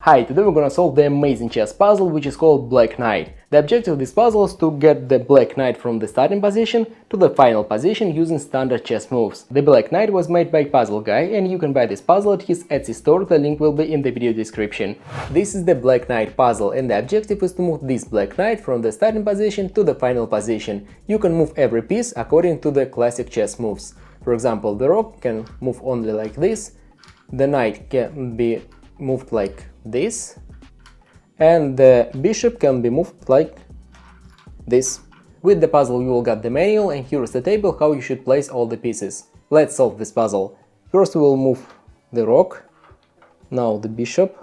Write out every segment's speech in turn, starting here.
Hi, today we're gonna solve the amazing chess puzzle which is called Black Knight. The objective of this puzzle is to get the Black Knight from the starting position to the final position using standard chess moves. The Black Knight was made by Puzzle Guy and you can buy this puzzle at his Etsy store, the link will be in the video description. This is the Black Knight puzzle and the objective is to move this Black Knight from the starting position to the final position. You can move every piece according to the classic chess moves. For example, the rook can move only like this, the knight can be moved like this, and the bishop can be moved like this. With the puzzle you will get the manual and here is the table how you should place all the pieces. Let's solve this puzzle. First we will move the rook, now the bishop,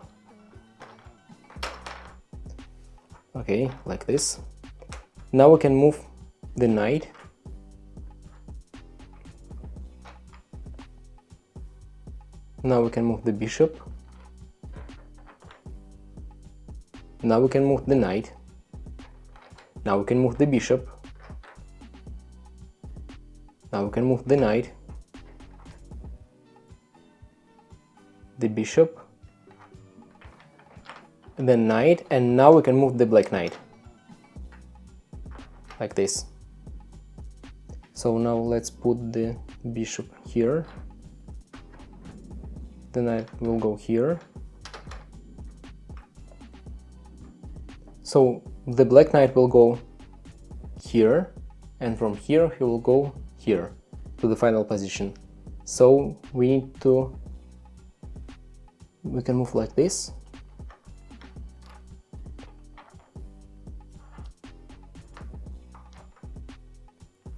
okay, like this. Now we can move the knight, now we can move the bishop, now we can move the knight, now we can move the bishop, now we can move the knight, the bishop, the knight, and now we can move the Black Knight, like this. So now let's put the bishop here, the knight will go here. So the Black Knight will go here, and from here he will go here to the final position. So we can move like this.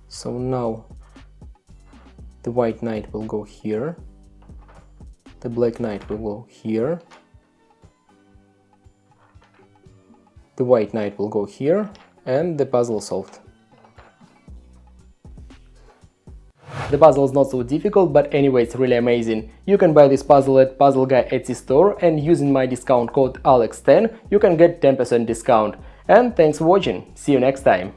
So now the White Knight will go here, the Black Knight will go here, the White Knight will go here, and the puzzle solved. The puzzle is not so difficult, but anyway it's really amazing. You can buy this puzzle at Puzzle Guy Etsy store and using my discount code ALEX10 you can get 10% discount. And thanks for watching, see you next time!